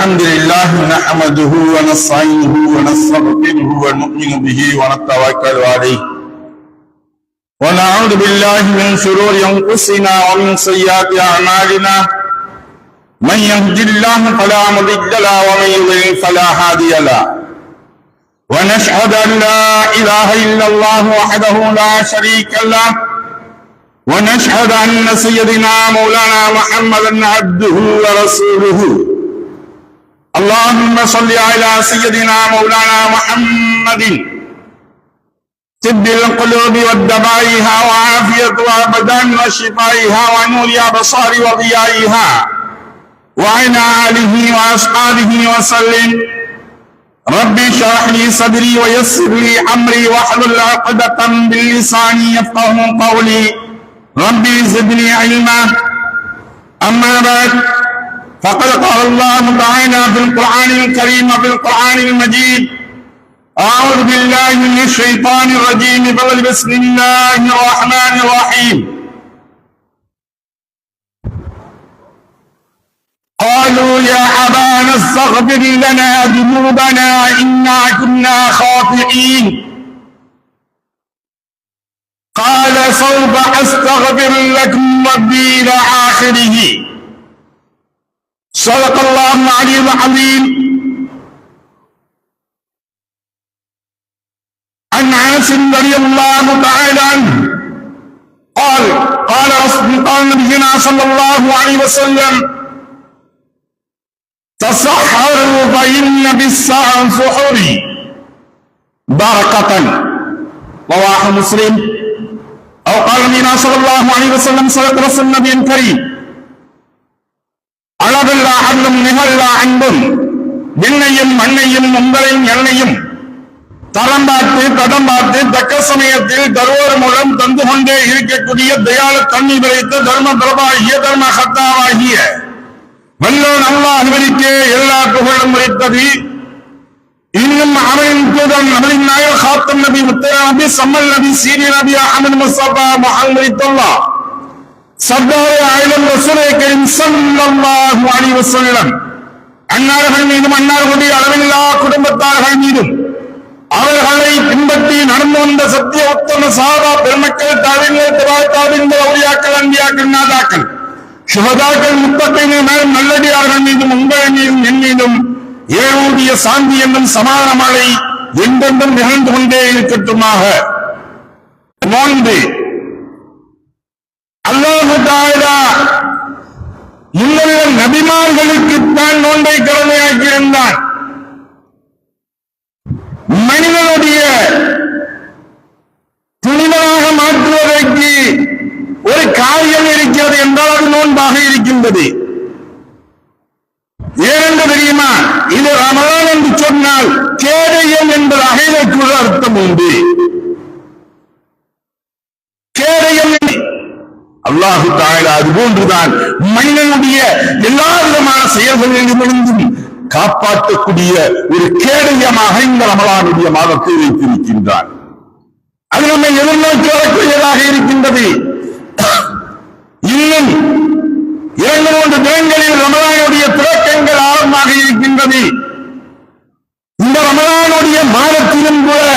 الحمد لله نحمده ونستعينه ونستغفره ونؤمن به ونتوكل عليه ونعوذ بالله من شرور انفسنا ومن سيئات اعمالنا من يهد الله فلا مضل له ومن يضلل فلا هادي له ونشهد ان لا اله الا الله وحده لا شريك له ونشهد ان سيدنا مولانا محمدا عبده ورسوله اللهم صل على سيدنا مولانا محمد طب القلوب والدمائها وعافية الأبدان وشفائها ونور الأبصار وضيائها وعلى آله وأصحابه وسلم ربي اشرح لي صدري ويسر لي أمري واحلل عقدة من لساني يفقهوا قولي ربي زدني علما أما بعد فقد قال الله تعالى في القرآن الكريم وفي القرآن المجيد أعوذ بالله من الشيطان الرجيم بسم الله الرحمن الرحيم قالوا يا أبانا استغفر لنا ذنوبنا إنا كنا خاطئين قال سوف أستغفر لكم ربي إلى آخره صدق الله العلي العظيم عن انس رضي الله تعالى عنه قال نبينا صلى الله عليه وسلم تصحروا فإن بالسحور بركة رواه مسلم أو قال نبينا صلى الله عليه وسلم صدق رسول النبي الكريم அளவில்லா அன்பும் நிகழ்லா அன்பும் விண்ணையும் மண்ணையும் உங்களையும் என்னையும் தரம் பார்த்து தடம் பார்த்து தக்க சமயத்தில் தருவோர் மூலம் தந்து கொண்டே இருக்கக்கூடிய தயால தண்ணி விளைத்த தர்ம பிரபாகிய தர்ம சத்தாவாகிய வல்லோன் அல்லாஹ்விற்கே எல்லா புகழும் உரைத்தது. இன்னும் அவரின் தூதன் அவரின் நாயர் காத்தம் நபி முத்தர நபி சம்மல் நபி சீனி நபி அஹமது முஸ்தபா முஹம்மதுல்லாஹ் சர்தாரே ஆயிரம் ரசூலே கரீம் ஸல்லல்லாஹு அலைஹி வஸல்லம் அன்னார்கள் மீதும் அன்னார்களுடைய அளவில்லா குடும்பத்தார்கள் மீதும் அவர்களை பின்பற்றி நடந்து வந்த சத்திய உத்தம சஹாபா பெருமக்கள் தாபிங்கள் அவுலியாக்கள் அன்பியாக்கள் நாதாக்கள் சுஹதாக்கள் முத்தகீன்கள் மேலும் நல்லடியார்கள் மீதும் உங்கள் மீதும் என் மீதும் ஏழுடைய சாந்தி என்னும் சமாதான மழை என்றென்றும் நிகழ்ந்து கொண்டே இருக்கட்டுமாக. நோன்பு அல்லாஹ் தஆலா முன்னுள்ள நபிமார்களுக்கு தான் நோன்பை கடமையாக்கியிருந்தான். மனிதனுடைய துணிவராக மாற்றுவதற்கு ஒரு காரியம் இருக்கிறது என்றால் அது நோன்பாக இருக்கின்றது. ஏனென்று தெரியுமா? இது ரமலான் என்று சொன்னால் கேடயம் என்பதாக இதற்கு ஒரு அர்த்தம் உண்டு. கேடயம் அல்லாஹு தஆலா அது போன்றுதான் மனிதனுடைய எல்லா விதமான செயல்களிலிருந்தும் காப்பாற்றக்கூடிய ஒரு கேடயமாக இந்த ரமலானுடைய மாதத்தை வைத்திருக்கின்றார். அது நம்மை எதிர்நோக்கி வரக்கூடியதாக இருக்கின்றது. இன்னும் 2-3 தினங்களில் ரமலானுடைய துவக்கங்கள் ஆரம்பமாக இருக்கின்றது. இந்த ரமலானுடைய மாதத்திலும் கூட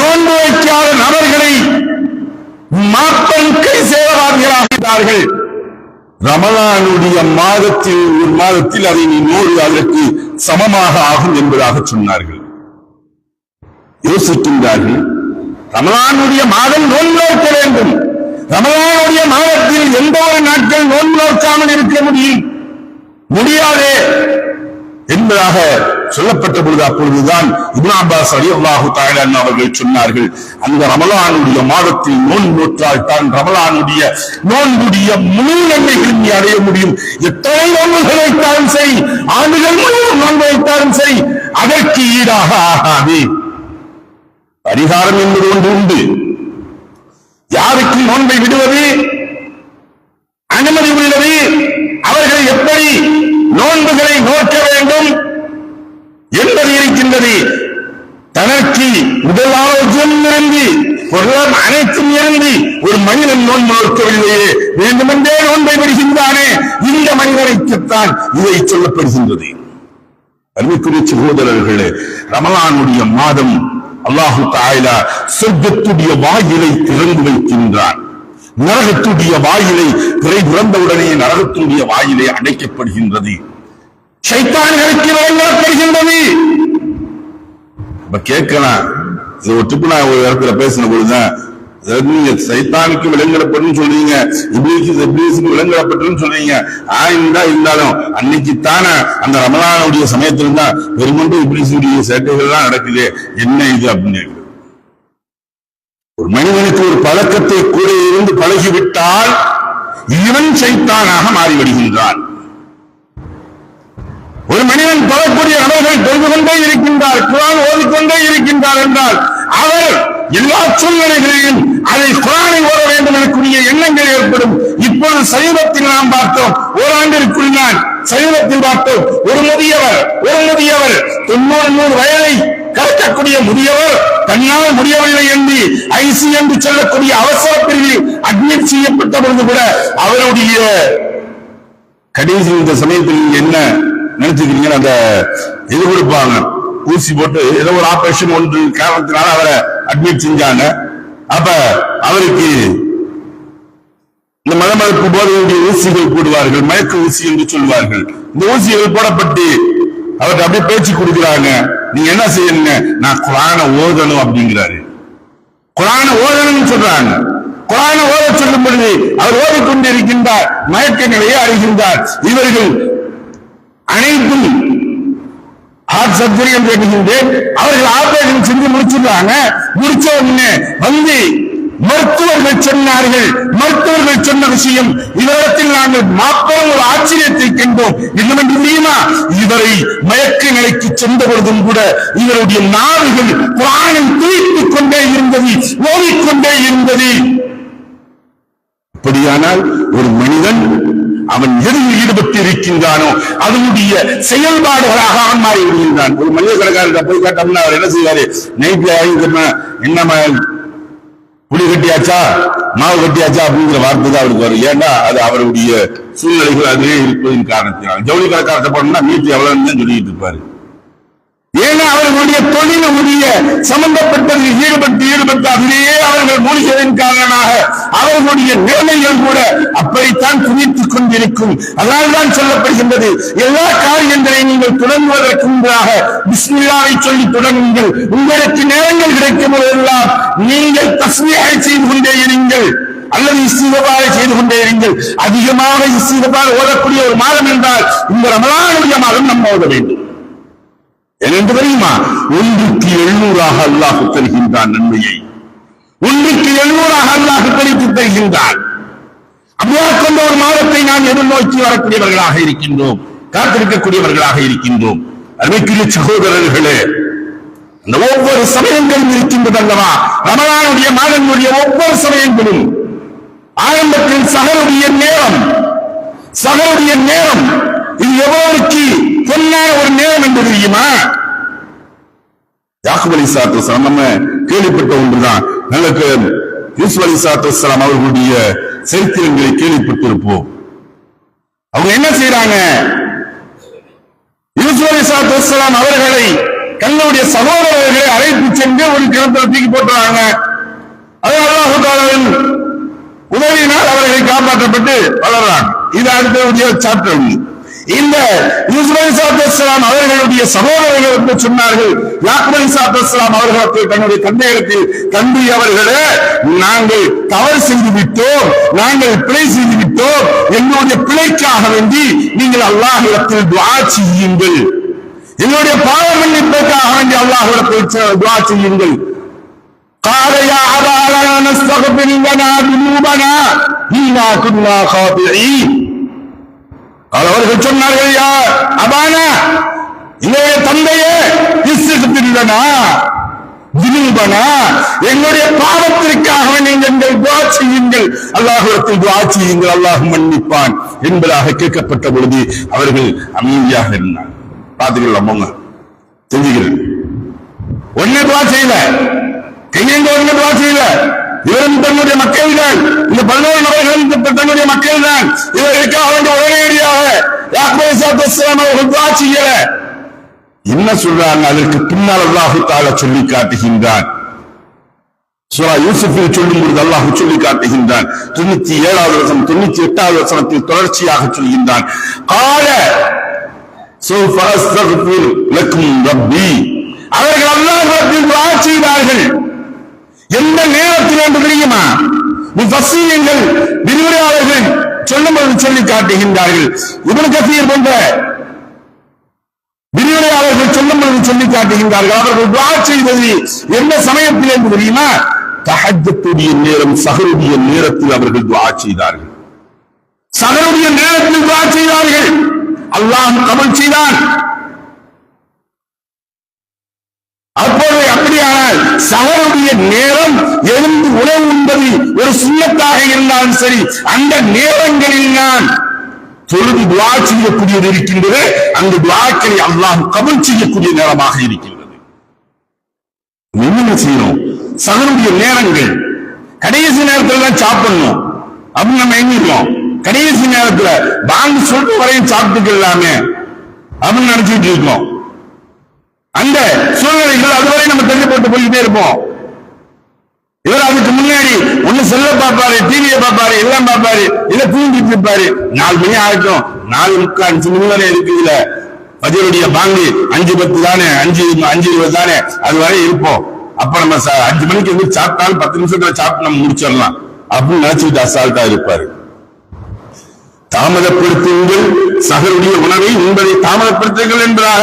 நோன்பு வைக்காத நபர்களை மாற்றம் கை சேவராகிறார்கள். ரமலானுடைய மாதத்தில் ஒரு மாதத்தில் அதை நீ 100 அதற்கு சமமாக ஆகும் என்பதாக சொன்னார்கள். யோசிக்கின்றார்கள், ரமலானுடைய மாதம் நோன்பு நோக்க வேண்டும். ரமலானுடைய மாதத்தில் எந்த ஒரு நாட்கள் நோன்பு நோக்காமல் இருக்க முடியாதே என்பதாக சொல்லப்பட்ட பொழுது அப்பொழுதுதான் இப்னு அப்பாஸ் ரலியல்லாஹு தஆலா அன்ஹு அவர்கள் சொன்னார்கள், அந்த ரமலானுடைய மாதத்தில் நோன்பு நோற்றால் தான் ரமலானுடைய நோன்புடைய முழு நன்மைகளை நீ அடைய முடியும். எத்தனை நோன்புகள் வைத்தாலும் சரி, ஆண்டுகள் முழுவதும் நோன்பு வைத்தாலும் சரி, அதற்கு ஈடாக ஆகாது. பரிகாரம் என்பது ஒன்று உண்டு. யாருக்கு நோன்பை விடுவது அனுமதி உள்ளது, அவர்கள் எப்படி நோன்புகளை நோக்க வேண்டும் என்பது இருக்கின்றது. தனக்கு முதல் ஆரோக்கியம் இருந்து பொருளாதாரம் அனைத்தும் இறங்கி ஒரு மனிதன் நோன்பு நோக்கவில்லையே, வேண்டுமென்றே நோன்பை விடுகின்றானே, இந்த மனிதனுக்குத்தான் இதை சொல்லப்படுகின்றது. அருமைக்குரிய சகோதரர்களே, ரமலானுடைய மாதம் அல்லாஹு தஆலா சொர்க்கத்துடைய வாயிலை திறந்து வைக்கின்றான். நரகத்துடைய வாயிலை திரை திறந்தவுடனே நரகத்துடைய வாயிலை அடைக்கப்படுகின்றது. ஷைத்தான்களுக்கு வழங்கப்படுகின்றது. இப்ப கேட்கலாம், இது ஒட்டுப்பு நான் ஒரு இடத்துல பேசின பொழுதுதான், நீங்க சைத்தானுக்கு விலங்கிடப்படும் சொல்றீங்க, இப்லீஸுக்கு விலங்கிடப்பட்டு சொல்றீங்க. இருந்தாலும் அன்னைக்கு தானே அந்த ரமலானுடைய சமயத்துல தான் பெருமொன்று இப்லீஸுடைய சேட்டைகள் எல்லாம் நடக்குது, என்ன இது அப்படின்னு. ஒரு மனிதனுக்கு ஒரு பழக்கத்தை கூட இருந்து பழகிவிட்டால் இவன் சைத்தானாக மாறிவிடுகின்றான். ஒரு மனிதன் பலக்கூடிய நபர்கள் தொழுது கொண்டே இருக்கின்றார், குர்ஆன் ஓதிக்கொண்டே இருக்கின்றார் என்றால் அவர் எல்லா சூழ்நிலைகளிலும் அதை குர்ஆனை ஓத வேண்டும் எனக்குரிய எண்ணங்கள் ஏற்படும். இப்பொழுது சமீபத்தில் நாம் பார்த்தோம், ஓராண்டிற்குள் நான் சமீபத்தில் பார்த்தோம், ஒரு முதியவர் 90 வயதை கடக்கக்கூடிய முதியவர் தன்னால் முடியவில்லை என்று ஐசி என்று சொல்லக்கூடிய அவசர பிரிவில் அட்மிட் செய்யப்பட்ட பொழுது கூட அவருடைய கடைசி இந்த சமயத்தில் என்ன நினைச்சுக்கிறீங்க, அந்த இது கொடுப்பாங்க, ஊசி போட்டு ஏதோ ஒரு ஆபரேஷன் ஒன்று காரணத்தினால அவரை அட்மிட் செஞ்சாங்க. அப்ப அவருக்கு இந்த மதமறுப்பு போதையுடைய ஊசிகள் போடுவார்கள், மயக்க ஊசி என்று சொல்வார்கள். இந்த ஊசிகள் போடப்பட்டு அவருக்கு அப்படியே பேச்சு கொடுக்கிறாங்க, நீங்க என்ன செய்யணுங்க, நான் குர்ஆனை ஓதணும் அப்படிங்கிறாரு. குர்ஆனை ஓதணும்னு சொல்றாங்க. குர்ஆனை ஓத சொல்லும் பொழுது அவர் ஓதிக்கொண்டிருக்கின்றார், மயக்க நிலையை அறிகின்றார். இவர்கள் அனைத்தும் ஹார்ட் சர்ஜரி என்று எண்ணுகின்றேன், அவர்கள் ஆபரேஷன் செஞ்சு முடிச்சிருக்காங்க. முடிச்ச உடனே வந்து மருத்துவர்கள் சொன்னார்கள், மருத்துவர்கள் சொன்ன விஷயம் இவரிடத்தில் நாங்கள் மாப்பெரும் ஒரு ஆச்சரியத்தை கண்டோம். என்னவென்று தெரியுமா, இவரை மயக்க நிலைக்கு சென்ற பொழுதும் கூட இவருடைய நாவுகள் குர்ஆனை துதித்துக் கொண்டே இருந்தது, ஓதிக்கொண்டே இருந்தது. அப்படியானால் ஒரு மனிதன் அவன் எதில் ஈடுபட்டு இருக்கின்றானோ அதனுடைய செயல்பாடுகளாக அவன் மாறி விடுகின்றான். ஒரு மனித கடைக்காரர் போய் கேட்டோம்னா அவர் என்ன செய்வாரு, நைட்ல என்ன புளி கட்டியாச்சா மாவு கட்டியாச்சா அப்படிங்கிற வார்த்தை தான் அவருக்கு வரும். ஏன்னா அது அவருடைய சூழ்நிலைகள் அதிலே இருப்பதின் காரணத்தினால். ஜவுளி கடைக்காரத்தை போனோம்னா மீட்டு எவ்வளவுன்னு சொல்லிட்டு இருப்பாரு. ஏன்னா அவர்களுடைய தொழிலுடைய சம்பந்தப்பட்டதில் ஈடுபட்டு அதிலேயே அவர்கள் மூழ்கியதன் காரணமாக அவர்களுடைய நிலைமைகள் கூட அப்படித்தான் துணித்துக் கொண்டிருக்கும். அதனால்தான் சொல்லப்படுகின்றது, எல்லா காரியங்களையும் நீங்கள் தொடங்குவதற்கு முன்பாக பிஸ்மில்லாவை சொல்லி தொடங்குங்கள். உங்களுக்கு நேரங்கள் கிடைக்கும் போதெல்லாம் நீங்கள் தஸ்பீஹை செய்து கொண்டே இருங்கள் அல்லது இஸ்திக்பாரை செய்து கொண்டே இருங்கள். அதிகமாக இஸ்திக்பார் ஓதக்கூடிய ஒரு மாதம் என்றால் இந்த ரமலானுடைய மாதம் நம்ம ஓத வேண்டும். என்று தெரியுமா, 1,700 அல்லாஹ் தருகின்றான் நன்மையை. 1,700 அல்லாஹ் பறித்து தருகின்றான். அப்படியாக கொண்ட ஒரு மாதத்தை நாம் எதிர்நோக்கி வரக்கூடியவர்களாக இருக்கின்றோம், காத்திருக்கக்கூடியவர்களாக இருக்கின்றோம். அருமைக்குரிய சகோதரர்களே, இந்த ஒவ்வொரு சமயங்களும் இருக்கின்றது அல்லவா, ரமலானுடைய மாதங்களுடைய ஒவ்வொரு சமயங்களும் ஆரம்பத்தில் சஹருடைய நேரம் இது எவ்வளவுக்கு பொன்னான ஒரு நேரம் என்று தெரியுமா? யாக்கூப் அலைஹிஸ்ஸலாத்து வஸ்ஸலாம் நம்ம கேள்விப்பட்ட ஒன்றுதான். நல்ல யூசுப் அலைஹிஸ்ஸலாத்து வஸ்ஸலாம் அவர்களுடைய சரித்திரங்களை கேள்விப்பட்டிருப்போம். அவங்க என்ன செய்யறாங்க, யூசுப் அலைஹிஸ்ஸலாத்து வஸ்ஸலாம் அவர்களை தங்களுடைய சகோதரர்களை அழைத்து சென்று ஒரு கிணத்துல தூக்கி போட்டுறாங்க. அது அல்லாஹ் தஆலாவின் உதவியினால் அவர்களை காப்பாற்றப்பட்டு வளர்றாங்க. இது அடுத்த சாப்டர். இந்த யூசுப் அலைஹிஸ்ஸலாத்து வஸ்ஸலாம் அவர்களுடைய சகோதரர்கள் என்று சொன்னார்கள். யாக்கூப் அலைஹிஸ்ஸலாத்து வஸ்ஸலாம் அவர்களுக்கு தன்னுடைய தந்தையிடத்தில், தந்தை அவர்களே, நாங்கள் தவறு செய்து விட்டோம், நாங்கள் பிழை செய்து விட்டோம், எங்களுடைய பிழைக்காக வேண்டி நீங்கள் அல்லாஹ்விடத்தில் துஆ செய்யுங்கள், என்னுடைய பாவ மன்னிப்புக்காக வேண்டி அல்லாஹ்விடத்தில் துஆ செய்யுங்கள். قال يا أبانا نستغفر لنا ذنوبنا إنا كنا خاطئين. அவர்கள் சொன்னார்கள், யா அபானா, என்னுடைய தந்தையே, இஸ்திக்ஃபிர் லனா ذنوبنا, என்னுடைய பாவத்திற்காக நீங்கள் துஆ செய்யுங்கள், அல்லாஹ்விடத்தில் துஆ செய்யுங்கள், அல்லாஹ் மன்னிப்பான் என்பதாக கேட்கப்பட்ட பொழுது அவர்கள் அமைதியாக இருந்தார். பாத்துக்கலாம், போங்க செஞ்சுக்கிறேன். ஒன்னே துஆ செய்யல, கையேந்தவர்கள் துவா செய்யல. இவரும் தன்னுடைய மக்கள் தான், இந்த 11 நபர்களும் தன்னுடைய மக்கள் தான். இவர்களுக்காக உடனடியாக யாக்கூப் அலைஹிஸ்ஸலாம் அவர்கள் துவா செய்யல. என்ன சொல்றாங்க? அதற்கு பின்னால் அல்லாஹ் தஆலா சொல்லி காட்டுகின்றான். சூரா யூசுஃபில் சொல்லும் பொழுது அல்லாஹ் சொல்லி காட்டுகின்றான். 97வது வசனம் 98வது வசனத்தில் தொடர்ச்சியாக சொல்கின்றான். கால சௌஃப அஸ்தக்ஃபிரு லக்கும் ரப்பி. அவர்கள் அல்லாஹ்விடத்தில் துஆ செய்தார்கள். எந்த நேரத்தில் என்று தெரியுமா? முஃபஸ்ஸீரீன்கள் விரிவுரையாளர்கள் சொல்லும்போது சொல்லி காட்டுகின்றார்கள். இப்னு கஸீர் போன்ற விரிவுரையாளர்கள் சொல்லும்போது சொல்லி காட்டுகின்றார்கள். அவர்கள் துஆ செய்தது எந்த சமயத்தில் என்று தெரியுமா? தஹஜ்ஜுடைய நேரம், சஹருடைய நேரத்தில் அவர்கள் துஆ செய்தார்கள். சஹருடைய நேரத்தில் துஆ செய்தார்கள். அல்லாஹ் கபூல் செய்தான். அப்போது அப்படியானால் சஹருடைய நேரம் எழுந்து உணவு உண்பது ஒரு சுன்னத்தாக இருந்தாலும் சரி, அந்த நேரங்களில் நான் தொழுது துஆ செய்யக்கூடியது இருக்கின்றது. அந்த துஆக்களை அல்லாஹ் கபூல் செய்யக்கூடிய நேரமாக இருக்கின்றது. என்ன செய்யணும்? சஹருடைய நேரங்கள் கடைசி நேரத்தில் தான் சாப்பிடணும் அப்படின்னு நம்ம எண்ணிருக்கோம். கடைசி நேரத்துல பாங்கு சொல்ற வரையும் சாப்பிட்டுக்கலாமே அப்படின்னு நினைச்சிட்டு இருக்கோம். அந்த சூழ்நிலைகள் அதுவரை நம்ம தள்ளி போட்டு போய்கிட்டே இருப்போம். இவர் அதுக்கு முன்னாடி ஒண்ணு செல்ல பார்ப்பாரு, டிவியை பார்ப்பாரு, எல்லாம் பார்ப்பாரு, இல்ல தூங்கிட்டு இருப்பாரு. 4 மணி ஆகட்டும், 4:45 5 மணி வரை இருக்குதுல, ஃபஜ்ருடைய பாங்கு 5:10 தானே, 5:20 தானே, அது வரை இருப்போம். அப்ப நம்ம 5 மணிக்கு வந்து சாப்பிட்டாலும் 10 நிமிஷத்துல சாப்பிட்டு நம்ம முடிச்சிடலாம் அப்படின்னு நினைச்சுட்டு அசால்ட்டா இருப்பாரு. தாமதப்படுத்துங்கள் சஹருடைய உணவை உண்பதை தாமதப்படுத்துங்கள் என்பதாக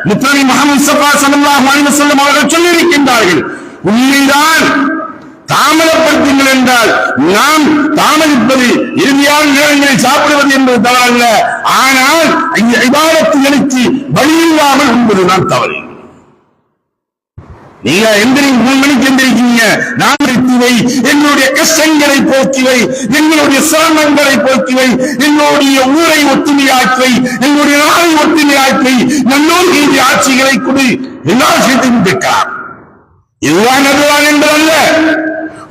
முத்தனபி முஹம்மது ஸல்லல்லாஹு அலைஹி வஸல்லம் அவர்கள் சொல்லியிருக்கின்றார்கள். உண்மைதான், தாமதப்படுத்துங்கள் என்றால் நாம் தாமதிப்பது இறுதியான நேரங்களில் சாப்பிடுவது என்பது தவறல்ல. ஆனால் இபாதத்துகளுக்கு வழியில்லாமல் உண்பதுதான் தவறு. நீங்க எந்திரிங்க, 3 மணிக்கு எந்திரிக்கீங்க, நான் எடுத்துவை என்னுடைய கஷ்டங்களை போக்கிவை, எங்களுடைய சிரமங்களை போக்கிவை, என்னுடைய ஊரை ஒத்துமையாக்கை, என்னுடைய நாளை ஒத்துமையாக்கை, நல்லோர்களுடைய ஆட்சிகளை கொடு, எல்லா விஷயத்தையும் கேட்கலாம். இதுதான் அதுதான் என்பதல்ல.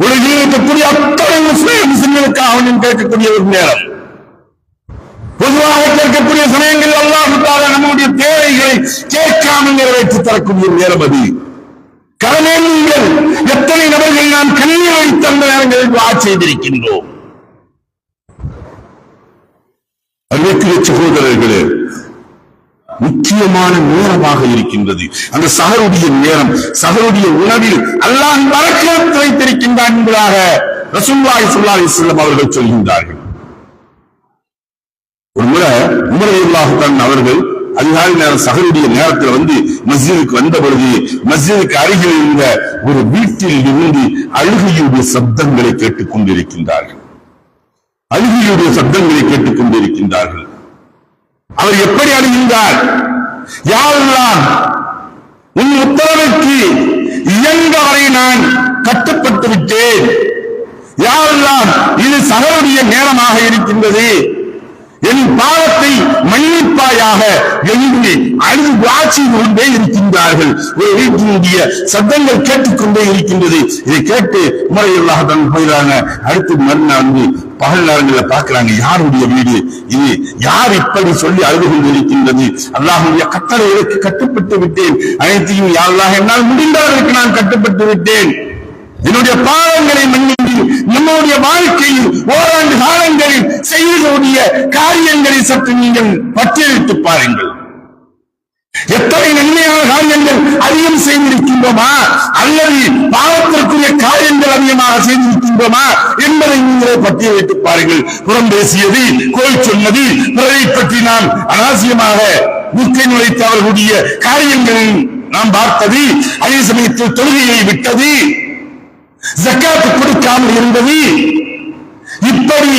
உலகில் இருக்கக்கூடிய அத்தனை முஸ்லிம்களுக்கு அவனும் கேட்கக்கூடிய ஒரு நேரம். பொதுவாக கேட்கக்கூடிய சமயங்களில் அல்லாஹ் தஆலா நம்முடைய தேவைகளை கேட்காமல் நிறைவேற்றி தரக்கூடிய நேரம் அது. கடமைகள் எத்தனை நபர்கள் நாம் கண்ணீர் வைத்த அந்த நேரங்களில் துஆ செய்திருக்கின்றோம். அன்புக்குரிய சகோதரர்களே, முக்கியமான நேரமாக இருக்கின்றது அந்த சஹருடைய நேரம். சஹருடைய உணவில் அல்லாஹ் பரக்கத் வைத்திருக்கின்றான் என்பதாக ரசூலுல்லாஹி ஸல்லல்லாஹு அலைஹி வஸல்லம் அவர்கள் சொல்கின்றார்கள். ஒரு முறை உமர் ரலியல்லாஹு அன்ஹு அவர்கள் அதிகாலை நேரம் சஹருடைய நேரத்தில் வந்து மஸ்ஜிதுக்கு வந்த பொழுது மஸ்ஜிதுக்கு அருகில் இருந்த ஒரு வீட்டில் இருந்து அழுகையுடைய சப்தங்களை கேட்டுக் கொண்டிருக்கின்றார்கள். அழுகையுடைய சப்தங்களை கேட்டுக் கொண்டிருக்கின்றார்கள். அவர் எப்படி அழுகின்றார்? யா அல்லாஹ், உன் உத்தரவுக்கு இயன்றவரை நான் கட்டுப்பட்டு விட்டேன். யா அல்லாஹ், இது சஹருடைய நேரமாக இருக்கின்றது, என் பாவத்தை மன்னிப்பாயாக என்று அழுது துஆ செய்து கொண்டே இருக்கின்றார்கள். ஒரு வீட்டினுடைய சத்தங்கள் கேட்டுக்கொண்டே இருக்கின்றது. இதை கேட்டு உமர் ரலியல்லாஹு அன்ஹு போயிறாங்க. அடுத்து மறுநாள் வந்து பகல் நேரங்களில் பார்க்கிறாங்க, யாருடைய வீடு இது, யார் இப்படி சொல்லி அழுது கொண்டிருக்கின்றது? அல்லாஹ்வுடைய கட்டளைகளுக்கு கட்டுப்பட்டு விட்டேன், அனைத்தையும் யா அல்லாஹ் என்னால் முடிந்தவர்களுக்கு நான் கட்டுப்பட்டு விட்டேன், என்னுடைய பாவங்களை மன்னித்து நம்முடைய வாழ்க்கையில் ஓராண்டு காலங்களில் செய்யக்கூடிய காரியங்களை சற்று நீங்கள் பட்டியலிட்டு பாருங்கள். எத்தனை நன்மையான காரியங்கள் அதிகம் செய்திருக்கின்றோமா அல்லது பாவத்திற்குரிய காரியங்கள் அதிகமாக செய்திருக்கின்றோமா என்பதை நீங்களே பட்டியலிட்டு பாருங்கள். புறம் பேசியது, கோல் சொன்னது, பிறரை பற்றி நாம் அனாவசியமாக முக்கை நுழைத்தவர்களுடைய காரியங்களில் நாம் பார்த்தது, அதே சமயத்தில் தொழுகையை விட்டது, ஜக்காத் கொடுக்காமல் இருந்தது, இப்படி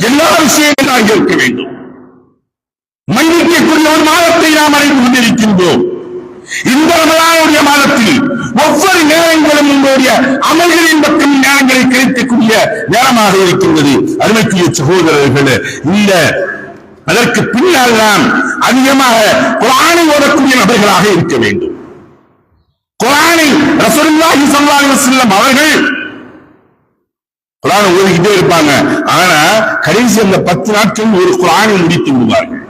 எல்லா விஷயங்களும் நாம் கேட்க வேண்டும். மன்னிக்கக்கூடிய ஒரு மாதத்தை நாம் அடைந்து கொண்டிருக்கின்றோம். இந்த ரமலானுடைய மாதத்தில் ஒவ்வொரு நேரங்களும் உங்களுடைய அமல்களின் பக்கம் நேரங்களை கிடைக்கக்கூடிய நேரமாக இருக்கின்றது. அருமைக்குரிய சகோதரர்களே, இந்த அதற்கு பின்னால் நாம் அதிகமாக குர்ஆனை ஓதக்கூடிய நபர்களாக இருக்க வேண்டும். குர்ஆனை ரசூலுல்லாஹி ஸல்லல்லாஹு அலைஹி வஸல்லம் அவர்கள் குர்ஆனை ஓதிக்கிட்டே இருப்பாங்க. ஆனா கடைசி அந்த 10 நாட்கள் ஒரு குர்ஆனை முடித்து விடுவார்கள்.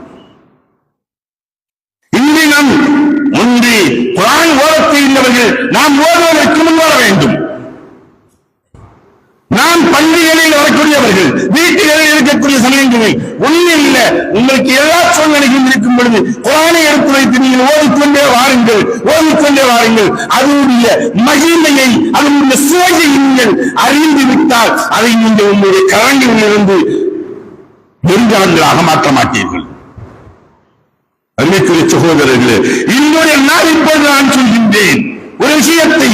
இன்று நாம் முந்தி குர்ஆன் ஓதத் தெரிந்தவர்கள் நாம் ஓதுவதற்கு முன் வர வேண்டும். நாம் பள்ளிகளில் வரக்கூடியவர்கள், வீட்டுகளில் இருக்கக்கூடிய சமயங்களில் ஒன்றும் இல்லை, உங்களுக்கு எல்லா சூழ்நிலைகளும் இருக்கும் பொழுது குர்ஆனை எடுத்து வைத்து நீங்கள் ஓதிக்கொண்டே வாருங்கள். அதனுடைய மகிமையை, அதனுடைய சுவையை நீங்கள் அறிந்து விட்டால் அதை நீங்கள் உங்களுடைய கரங்களில் இருந்து வெறுங்கலங்களாக மாற்ற மாட்டீர்கள். அன்னைக்குரிய சகோதரர்களே, இன்றைய நாள் இப்போது நான் சொல்கின்றேன் ஒரு விஷயத்தை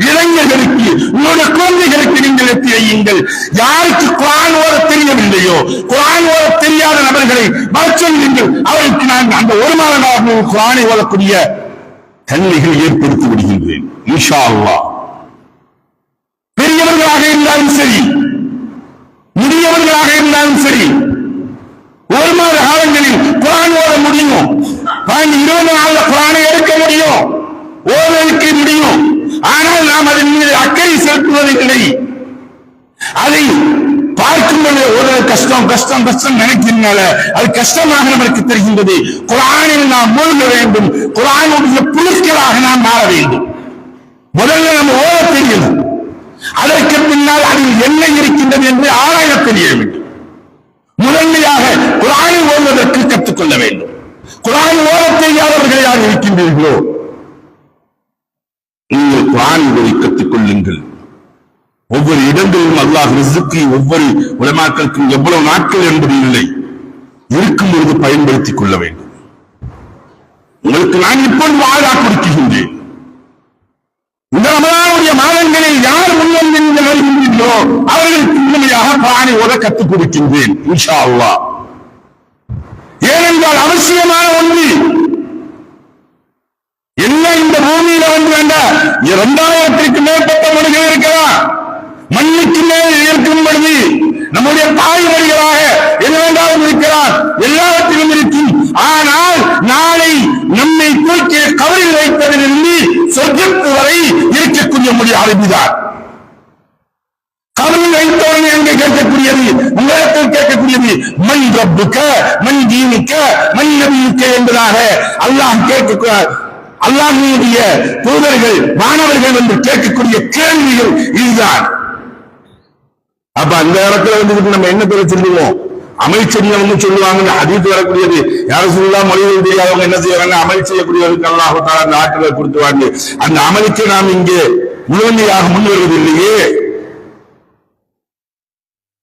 இளைஞர்களுக்கு, உங்களுடைய குழந்தைகளுக்கு நீங்கள் எத்தி வையுங்கள். யாருக்கு குர்ஆன் ஓத தெரியவில்லையோ, குர்ஆன் ஓத தெரியாத நபர்களை சொல்லுங்கள். அவருக்கு நான் அந்த ஒரு மாதமாக குர்ஆனை ஓதக்கூடிய தன்மைகள் ஏற்படுத்தி விடுகின்றேன் இன்ஷா அல்லாஹ். பெரியவர்களாக இருந்தாலும் சரி, முதியவர்களாக இருந்தாலும் சரி, ஒரு மாத காலங்களில் குர்ஆன் ஓத முடியும். 20 நாள்ல குர்ஆனை எடுக்க முடியும், ஓதலுக்கு முடியும். ஆனால் நாம் அதன் மீது அக்கறை செலுத்துவதில்லை. அதை பார்க்கும்போது ஒரு கஷ்டம் நினைக்கிறதுனால அது கஷ்டமாக நமக்கு தெரிகின்றது. குர்ஆனில் நாம் மூழ்க வேண்டும், குர்ஆனுடைய புழுக்களாக நாம் மாற வேண்டும். முதல்ல நம்ம ஓத தெரியணும், அதற்கு பின்னால் அதில் என்ன இருக்கின்றது என்று ஆராய தெரிய வேண்டும். முதன்மையாக குர்ஆனை ஓதுவதற்கு கற்றுக்கொள்ள வேண்டும். குர்ஆன் ஓத தெரியாதவர்கள் யார் இருக்கின்றீர்களோ நீங்கள் குர்ஆன் ஓதி கற்றுக் கொள்ளுங்கள். ஒவ்வொரு இடங்களிலும் அல்லாஹ் ரிஸ்கை ஒவ்வொரு உலமாக்களுக்கும் எவ்வளவு நாட்கள் என்பது இல்லை, இருக்கும் பொழுது பயன்படுத்திக் கொள்ள வேண்டும். உங்களுக்கு நான் இப்பொழுது வாழா கொடுக்கின்றேன். இந்த ரமலானுடைய மாதங்களில் யார் முன்வந்து வருகின்றீர்களோ அவர்களுக்கு உண்மையாக குர்ஆனை ஓத கற்றுக் கொடுக்கின்றேன் இன்ஷா அல்லாஹ். ஏனென்றால் அவசியமான ஒன்று என்ன, இந்த பூமியில வந்து வேண்டாம் 2000க்கு மேற்பட்ட மனிதர்கள் இருக்கிறார். மண்ணுக்கு மேல் இருக்கும் பொழுது நம்முடைய தாய் வழிகளாக என்ன வேண்டாலும் இருக்கிறார், எல்லாவற்றிலும் இருக்கும். ஆனால் நாளை நம்மை தூக்கிய கவரில் வைத்ததிலிருந்து சொர்க்கத்து வரை இருக்கக்கூடிய முடிய அறிவுதான். கவரில் வைத்தவனை அங்கே கேட்கக்கூடியது, உங்களிடத்தில் கேட்கக்கூடியது மன் ரப்புக்க மன் தீனுக்க மன் நபியுக்க என்பதாக அல்லாஹ் கேட்கிறார். அல்லாஹ்வுடைய தூதர்கள் மாணவர்கள் என்று கேட்கக்கூடிய கேள்விகள் இதுதான். அப்ப அந்த இடத்துல வந்து நம்ம என்ன பேர சொல்லுவோம், அமைச்சரியம் வந்து சொல்லுவாங்க. ஹதீஸ் வரக்கூடியது யாரும் சொல்லலாம், மொழிகள் தெரியாதவங்க என்ன செய்வாங்க, அமல் செய்யக்கூடியவருக்கு அல்லாஹ் தஆலா அந்த ஆற்றலை கொடுத்துவாங்க. அந்த அமலுக்கு நாம் இங்கே முழுமையாக முன்வருவதில்லையே,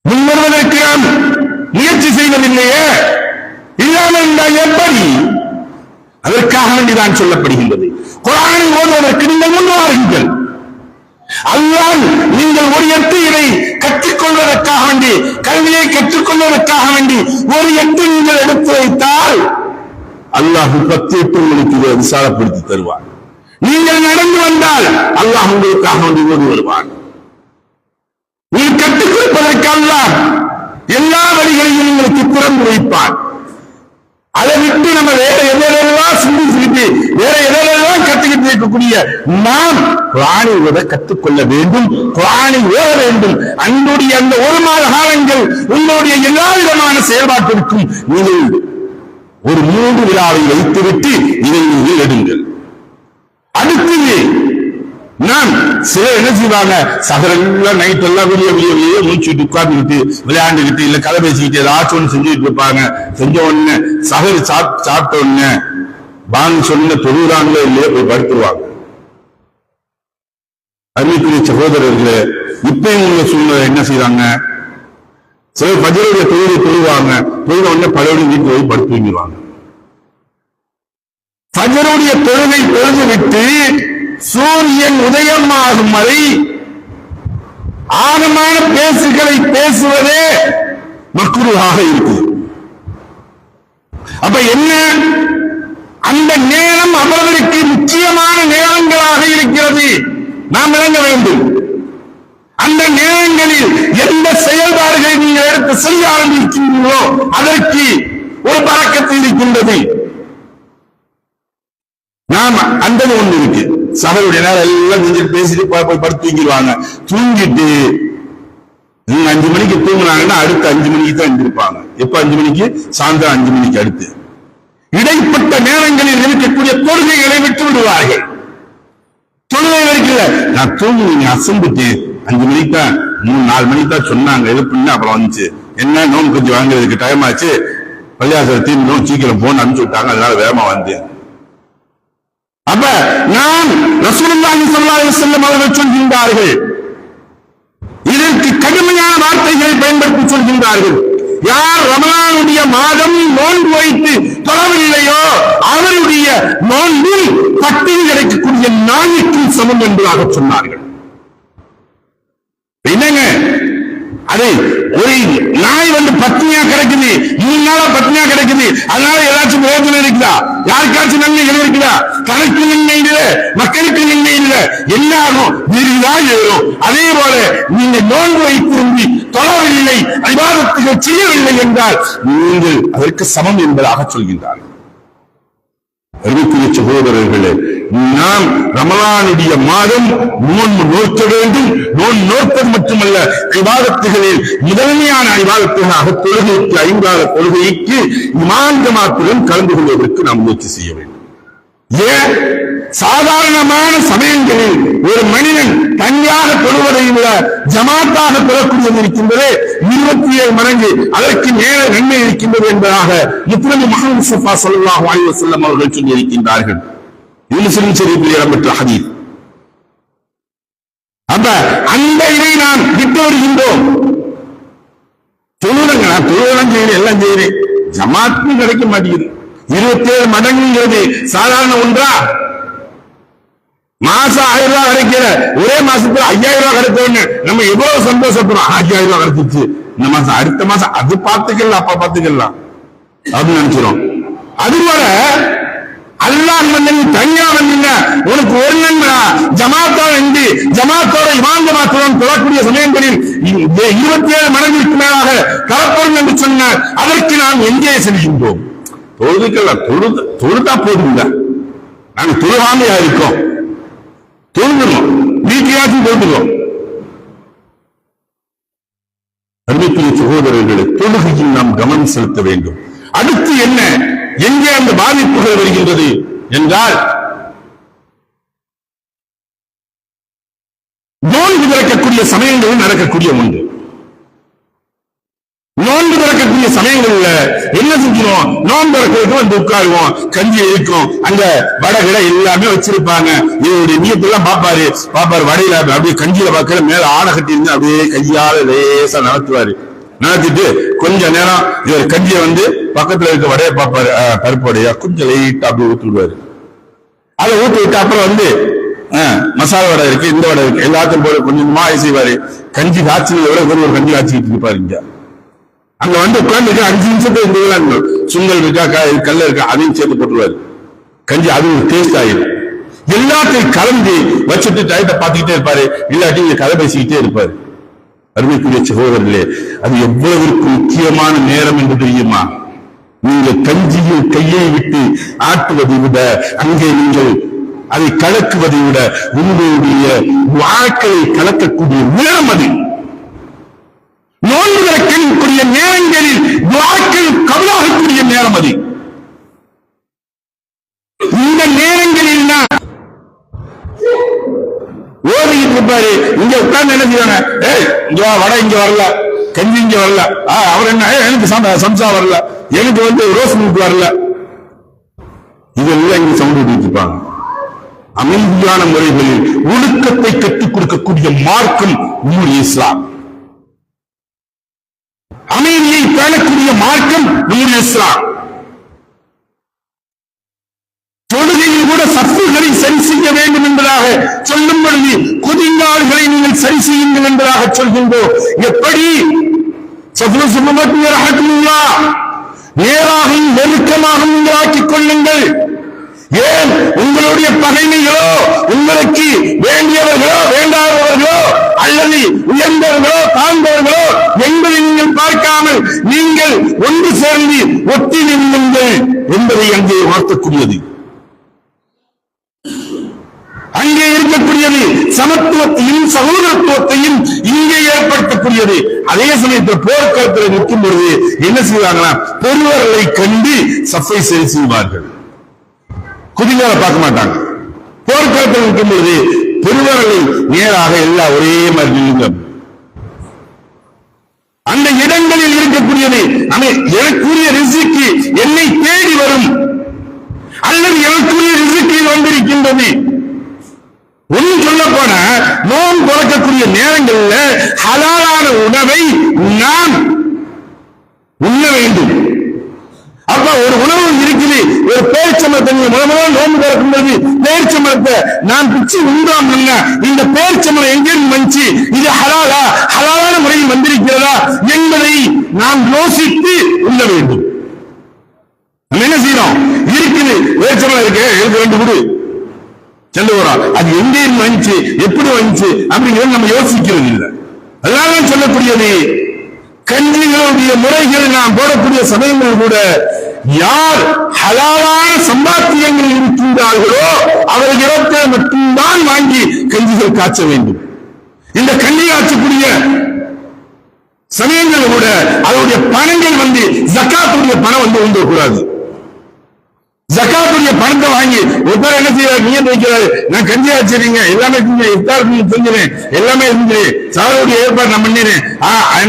முன்வருவதற்கு நாம் முயற்சி செய்வதில்லையே. இல்லாமல் இருந்தால் எப்படி? அதற்காக வேண்டிதான் சொல்லப்படுகின்றது. குர்ஆனை ஓதுவதற்கு நீங்கள் முன்வாருங்கள். அல்லாஹ் நீங்கள் ஒரு எட்டு இதை கற்றுக்கொள்வதற்காக வேண்டி, கல்வியை கற்றுக்கொள்வதற்காக வேண்டி ஒரு எட்டு நீங்கள் எடுத்து வைத்தால் அல்லாஹ் 10 எட்டு உங்களுக்கு இதை விசாலப்படுத்தி தருவார். நீங்கள் நடந்து வந்தால் அல்லாஹ் உங்களுக்காக வேண்டி ஓடி வருவார். நீங்கள் கற்றுக் கொடுப்பதற்கு அல்லாஹ் எல்லா வழிகளையும் உங்களுக்கு திறந்து வைப்பார். அதை விட்டு நம்ம வேற எதெல்லாம் சிந்திச்சுக்கிட்டு வேற எதெல்லாம் கற்றுக்கிட்டு இருக்கக்கூடிய நாம் குர்ஆனை ஓத கற்றுக்கொள்ள வேண்டும், குர்ஆனை ஓத வேண்டும். அன்றைய அந்த ஒரு மாத காலங்கள் உங்களுடைய எல்லா விதமான செயல்பாட்டிற்கும் நீங்கள் ஒரு 3 விழாவை வைத்துவிட்டு இதை நீங்கள் எடுங்கள். அடுத்தது நான் சிலர் என்ன செய்வாங்க, சகரெல்லாம் நைட் எல்லாம் வெளியே மூச்சுட்டு உட்கார்ந்துக்கிட்டு விளையாண்டுக்கிட்டு இல்ல கதை பேசிக்கிட்டு ஏதாச்சும் ஒண்ணு செஞ்சுட்டு இருப்பாங்க. செஞ்ச உடனே சகர் சாப்பிட்ட உடனே பாங்க சொன்ன தொழுகிறாங்களோ இல்லையே போய் படுத்துருவாங்க. அருமைக்குரிய சகோதரர்களே, இப்பயும் உள்ள சூழ்நிலை என்ன செய்யறாங்க, சிலர் பஜருடைய தொழுகை தொழுவாங்க, தொழுத உடனே பழைய வீட்டு போய் படுத்து வைக்கிறாங்க. பஜருடைய தொழுகை தொழுது விட்டு சூரியன் உதயமாகும் வரை ஆழமான பேசுகளை பேசுவதே மக்ரூஹாக இருக்குது. அப்ப என்ன, அந்த நேரம் அவர்களுக்கு முக்கியமான நேரங்களாக இருக்கிறது, நாம் விளங்க வேண்டும். அந்த நேரங்களில் எந்த செயல்பாடுகளை நீங்கள் எடுத்து செய்ய ஆரம்பிக்கின்றீர்களோ அதற்கு ஒரு பறக்கத்து இருக்கின்றது. நாம் அந்த ஒன்று இருக்கு. சகருடைய நேரம் எல்லாம் செஞ்சுட்டு பேசிட்டு போய் படுத்து தூங்கிடுவாங்க. தூங்கிட்டு 5 மணிக்கு தூங்குனாங்கன்னா அடுத்த 5 மணிக்கு தான் எழுந்திருப்பாங்க. எப்ப 5 மணிக்கு? சாயந்தரம் 5 மணிக்கு அடுத்து. இடைப்பட்ட நேரங்களில் இருக்கக்கூடிய தொழுகைகளை விட்டு விடுவார்கள். தொழுகை வரைக்கல, நான் தூங்குவீங்க அசந்துட்டு 5 மணிக்கு தான் 3-4 மணிக்கு தான் சொன்னாங்க எழுப்புன்னு. அப்புறம் வந்துச்சு, என்ன நோம்பு கொஞ்சம் வாங்குறதுக்கு டைம் ஆச்சு, பள்ளியாசலத்தையும் நோம் சீக்கிரம் போன் அனுப்பிச்சு விட்டாங்க, அதனால வேகமா வந்தேன். அப்ப நான் ரசூலுல்லாஹி ஸல்லல்லாஹு அலைஹி வஸல்லம் அவர்கள் சொல்கின்றார்கள், இதற்கு கடுமையான வார்த்தைகளை பயன்படுத்தி சொல்கின்றார்கள். யார் ரமலானுடைய மாதம் நோன்பு வைத்து தொழவில்லையோ அவருடைய நோன்பில் பட்டினி கிடைக்கக்கூடிய நாய்க்கு சமம் என்பதாக சொன்னார்கள். என்னங்க அதை ஒரு நாய் பட்டினியா கிடைக்குது, 3 நாளா பட்டினியா கிடைக்குது, அதனால ஏதாச்சும் பிரயோஜனம் இருக்குதா? யாருக்காச்சும் நன்மைகள் இருக்குதா? தனக்கு நன்மை இல்லை, மக்களுக்கு நன்மை இல்லை, எல்லாரும் விரிதான் ஏறும். அதே போல நீங்க நோன்பு வைத்திருந்து தொழவில்லை, இபாதத்துகள் செய்யவில்லை என்றால் நீங்கள் அதற்கு சமம் என்பதாக சொல்கின்றார்கள். சகோதரர்களே, நாம் ரமலானுடைய மாதம் நோன்பு நோக்க வேண்டும். நோன்பு நோற்பது மட்டுமல்ல, இபாதத்துகளில் முதன்மையான இபாதத்துகளாக தொழுகைக்கு 5 கால தொழுகைக்கு இமாம் ஜமாத்துடன் கலந்து கொள்வதற்கு நாம் முயற்சி செய்ய வேண்டும். ஏன்? சாதாரணமான சமயங்களில் ஒரு மனிதன் தனியாக தொழுவதை விட ஜமாத்தாக பெறக்கூடியது இருக்கின்றது 27 மடங்கு அதற்கு மேல நன்மை இருக்கின்றது என்பதாக முஹம்மது முஸ்தபா ஸல்லல்லாஹு அலைஹி வஸல்லம் அவர்கள் சொல்லி இருக்கின்றார்கள். முஸ்லிம் ஷரீஃபில் இடம்பெற்ற ஹதீஸ். அப்ப அந்த இதை நாம் விட்டு வருகின்றோம். தொழுவங்க, நான் தொழுவெல்லாம் செய்யறேன், எல்லாம் செய்யறேன், ஜமாத்து கிடைக்க மாட்டேங்குது. 27 மடங்குங்கிறது சாதாரண ஒன்றா? மாசம் 1000 ரூபாய் கிடைக்கிற ஒரே மாசத்துல 5000 ரூபாய் கிடைச்சோன்னு நம்ம எவ்வளவு சந்தோஷப்படுறோம். 5000 ரூபாய் கிடைச்சிச்சு, இந்த மாசம் அடுத்த மாசம் அது பார்த்துக்கலாம், அப்ப பார்த்துக்கலாம் அப்படின்னு நினைச்சிடும். அதுபோல அல்லாஹ் வந்து தனியா வந்தீங்க, உனக்கு ஒரு நன்மை ஜமாத்தோட இருந்து ஜமாத்தோட இமாம் ஜமாத்துடன் தொழக்கூடிய சமயங்களில் 27 மடங்கிற்கு மேலாக கலப்படும் என்று சொன்னார். அதற்கு நாம் எங்கே செல்கின்றோம்? தொழுதுக்கலாம், தொழுதா போதுங்க, நாங்க தொழுவாமையா இருக்கோம், தொழுகிறோம், வீட்டையாச்சும் தொழுகிறோம். அருமைக்குரிய சகோதரர்களை, தொழுகையில் நாம் கவனம் செலுத்த வேண்டும். அடுத்து என்ன, எங்கே அந்த பாதிப்புகள் வருகின்றது என்றால், நோன்பு திறக்கக்கூடிய சமயங்களில் நடக்கக்கூடிய ஒன்று. நோன்பு திறக்கக்கூடிய சமயங்கள்ல என்ன செஞ்சிடும்? நோன்பு திறக்கிறதுக்கு வந்து உட்காருவோம், கஞ்சி இருக்கும், அங்க வடகிட எல்லாமே வச்சிருப்பாங்க. இவருடைய நீயத்தெல்லாம் பாப்பாரு, வடையில அப்படியே கஞ்சியில பார்க்கல மேல ஆடை கட்டி இருந்து அப்படியே கையால லேசா நடத்துவாரு. நடத்திட்டு கொஞ்ச நேரம் இவர் கஞ்சியை வந்து பக்கத்துல இருக்க வடையை பார்ப்பாரு, பருப்பு வடையா கொஞ்சம் லைட்டா அப்படி ஊத்தி விடுவாரு. அதை ஊத்தி விட்டு அப்புறம் வந்து மசாலா வடை இருக்கு, இந்த வடை இருக்கு, எல்லாத்தையும் போல கொஞ்சமா செய்வாரு. கஞ்சி காய்ச்சல விட ஒரு கஞ்சி காய்ச்சிக்கிட்டு இருப்பாரு. இங்க அங்க வந்து உட்கார்ந்து 5 நிமிஷத்துல இந்த இதெல்லாம் சுண்டல் இருக்கா, கல்ல இருக்கா, அதையும் சேர்த்து போட்டுருவாரு. கஞ்சி அது ஒரு டேஸ்ட் ஆயிடும். எல்லாத்தையும் கலந்து வச்சுட்டு டயத்தை பார்த்துக்கிட்டே இருப்பாரு, இல்லாட்டி இங்க கதை பேசிக்கிட்டே இருப்பாரு. அருமைக்குரிய சகோதரர்களே, அது எவ்வளவு முக்கியமான நேரம் என்று தெரியுமா? நீங்கள் கஞ்சியில் கையை விட்டு ஆட்டுவதை விட, அங்கே நீங்கள் அதை கலக்குவதை விட உங்களுடைய வாழ்க்கையை கலக்கக்கூடிய நேரம் அது. நோன்பு திறக்கக்கூடிய நேரங்களில் வாழ்க்கை கவலாகக்கூடிய நேரம் அது. இந்த நேரங்களில் ஓடிக்கிட்டு இருப்பாரு, இங்க உட்கார்ந்து என்ன செய்வாங்க, இங்க வடை இங்க வரல, கஞ்சி இங்க வரல, அவர் என்ன எனக்கு சம்சா வரல, எனக்கு வந்து ரோஸ் மில்க் வரல, இதெல்லாம் இங்க சவுண்ட் விட்டு இருப்பாங்க. அமைதியான முறைகளில் ஒழுக்கத்தை கற்றுக் கொடுக்கக்கூடிய மார்க்கம் நம்முடைய இஸ்லாம். அமைதியை பேணக்கூடிய மார்க்கம் நம்முடைய இஸ்லாம். தொழுகையில் கூட சப்புகளை சரி செய்ய வேண்டும் என்பதாக சொல்லும் பொழுது குதிங்கால்களை நீங்கள் சரி செய்யுங்கள் என்பதாக சொல்கின்றோம். எப்படி நேராகவும் நெருக்கமாகவும் நீங்கள் ஆக்கிக் கொள்ளுங்கள். ஏன் உங்களுடைய பகைமைகளோ, உங்களுக்கு வேண்டியவர்களோ வேண்டாதவர்களோ, அல்லது உயர்ந்தவர்களோ தாழ்ந்தவர்களோ என்பதை நீங்கள் பார்க்காமல் நீங்கள் ஒன்று சேர்ந்து ஒட்டி நில்லுங்கள் என்பதை அங்கே உணர்த்தக்கூடியது. என்பது சமத்துவத்தையும் சகோதரத்துவத்தையும் இங்கே ஏற்படுத்தக்கூடியது. அதே சமயத்தில் போர்க்களத்தில் நிற்கும் பொழுது என்ன செய்வாங்களா, பெருவர்களை கண்டு சஃபை சரி செய்வார்கள், குதிகால பார்க்க மாட்டாங்க. போர்க்களத்தில் நிற்கும் பொழுது பெருவர்களை நேராக எல்லாம் ஒரே மாதிரி நிற்கும். அந்த இடங்களில் இருக்கக்கூடியது எனக்குரிய ரிஸ்க்கு என்னை தேடி வரும், அல்லது எனக்குரிய ரிஸ்கில் வந்திருக்கின்றது. ஒன்னும் சொல்ல போன நோன்பு துறக்கக்கூடிய நேரங்களில் ஹலாலான உணவை நாம் உண்ண வேண்டும். அப்ப ஒரு உணவு இருக்குது, ஒரு பேரிச்சம்பழத்தை முதல் நோன்பு திறக்கும் போது பேரிச்சம்பழத்தை நாம் பிச்சு உண்டோம், இந்த பேரிச்சம்பழம் எங்கிருந்து வந்துச்சு, இது ஹலாலா ஹலாலான முறையில் வந்திருக்கிறதா என்பதை நாம் யோசித்து உண்ண வேண்டும். நம்ம என்ன செய்யறோம், இருக்குது பேரிச்சம்பழம் இருக்கு, எனக்கு 2 கொடு சென்று வரோம், அது எங்கே வந்துச்சு எப்படி வந்துச்சு அப்படிங்கிறது நம்ம யோசிக்கிறது இல்லை. அதனால சொல்லக்கூடியது கஞ்சிகளுடைய முறைகள் நாம் போடக்கூடிய சமயங்கள் கூட யார் ஹலாலான சம்பாத்தியங்கள் இருக்கின்றார்களோ அவர்களிடத்தை மட்டும்தான் வாங்கி கஞ்சிகள் காய்ச்ச வேண்டும். இந்த கஞ்சி காய்ச்சக்கூடிய சமயங்கள் கூட அதனுடைய பணங்கள் ஜக்காத்துடைய பணம் வந்துடக்கூடாது. ஜக்காத்துடைய பணத்தை வாங்கி ஒருத்தர் என்ன செய்யறாரு, நீங்க வைக்கிறாரு, நான் கஞ்சி ஆச்சரிங்க எல்லாமே இஃப்தார் செஞ்சுறேன், எல்லாமே செஞ்சுறேன், சாருடைய ஏற்பாடு நான் பண்ணிடுறேன்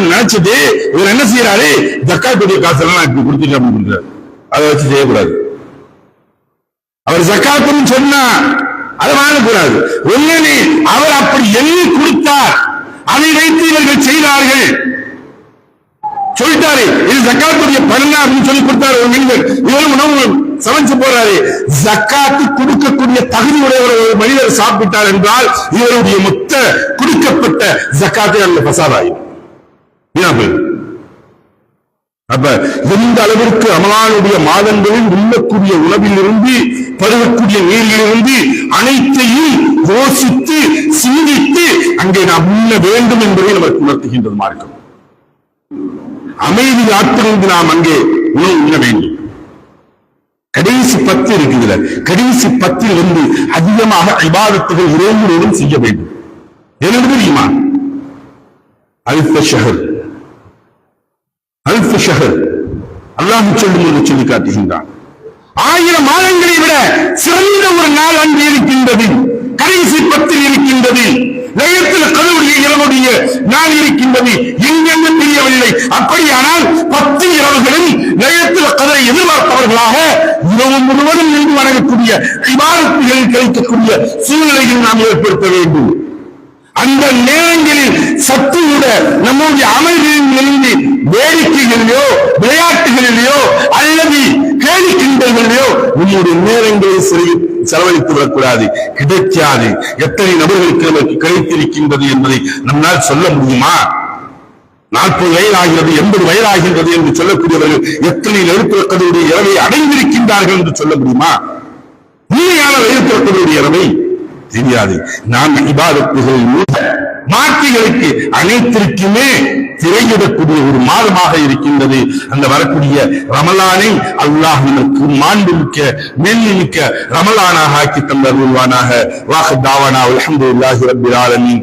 நினைச்சிட்டு இவர் என்ன செய்யறாரு, ஜக்காத்துடைய காசெல்லாம் நான் கொடுத்துட்டு அப்படின்றாரு. அதை வச்சு செய்யக்கூடாது. அவர் ஜக்காத்துன்னு சொன்னா அதை வாங்கக்கூடாது. ஒன்னே அவர் அப்படி எண்ணி கொடுத்தார், அதை வைத்து இவர்கள் செய்தார்கள், சொல்லிட்டாரு இது ஜக்காத்துடைய பணம் அப்படின்னு சொல்லி கொடுத்தாரு ஒரு மனிதர். இவரும் உணவு சமைச்சு போறாரு, ஜக்காத்து கொடுக்கக்கூடிய தகுதி உடையவர் ஒரு மனிதர் சாப்பிட்டார் என்றால் இவருடைய மொத்த கொடுக்கப்பட்ட ஜக்காத்தை அந்த பசாதாயும். அப்ப எந்த அளவிற்கு ரமலானுடைய மாதங்களில் உள்ளக்கூடிய உணவிலிருந்து பருகக்கூடிய நீரிலிருந்து அனைத்தையும் யோசித்து சிந்தித்து அங்கே நாம் உண்ண வேண்டும் என்பதை நமக்கு உணர்த்துகின்றது மார்க்கம். அமைதி நாட்டிலிருந்து நாம் அங்கே உணவு உண்ண வேண்டும். கடைசி 10 இருக்குதுல, கடைசி 10 அதிகமாக இபாதத்துகள் இறைவனுடன் செய்ய வேண்டும். என்ன தெரியுமா, அல்ஃப ஷஹர் அல்லாஹ் சொல்லும் சொல்லி காட்டுகின்றான். 1000 மாதங்களை விட சிறந்த ஒரு நாள் அன்று இருக்கின்றது, கடைசி 10 இருக்கின்றது. லைலத்துல் கத்ருடைய இரவுடைய நாள் இருக்கின்றது, எங்கெங்கு தெரியவில்லை. அப்படியானால் 10 இரவுகளில் லைலத்துல் கத்ரை எதிர்பார்ப்பவர்களாக இரவு முழுவதும் நின்று வணங்கக்கூடிய இபாதத்துகளில் கிடைக்கக்கூடிய சூழ்நிலையில் நாம் ஏற்படுத்த வேண்டும். அந்த நேரங்களில் சத்துவிட நம்முடைய அமல்களிலிருந்து வேடிக்கைகளிலோ விளையாட்டுகளிலேயோ அல்லது கேலி கிண்டல்களிலோ நம்முடைய நேரங்களை செலவழித்து விடக்கூடாது. கிடைக்காது. எத்தனை நபர்களுக்கு நமக்கு கிடைத்திருக்கின்றது என்பதை நம்மால் சொல்ல முடியுமா? 40 வயதாகிறது 80 வயதாகின்றது என்று சொல்லக்கூடியவர்கள் எத்தனை லைலத்துல் இரவை அடைந்திருக்கின்றார்கள் என்று சொல்ல முடியுமா? உண்மையான லைலத்துல் இரவை தெரியாது. நாம் இபாதத்துகள் மாற்றிகளுக்கு அனைத்திற்குமே திரையிடக்கூடிய ஒரு மாதமாக இருக்கின்றது. அந்த வரக்கூடிய ரமலானை அல்லாஹ் நமக்கு மாண்புமிக்க மேன்மைமிக்க ரமலானாக ஆக்கி தந்தருள்வானாக. வாஹ் தாவானா அல்ஹம்துலில்லாஹி ரப்பில் ஆலமீன்.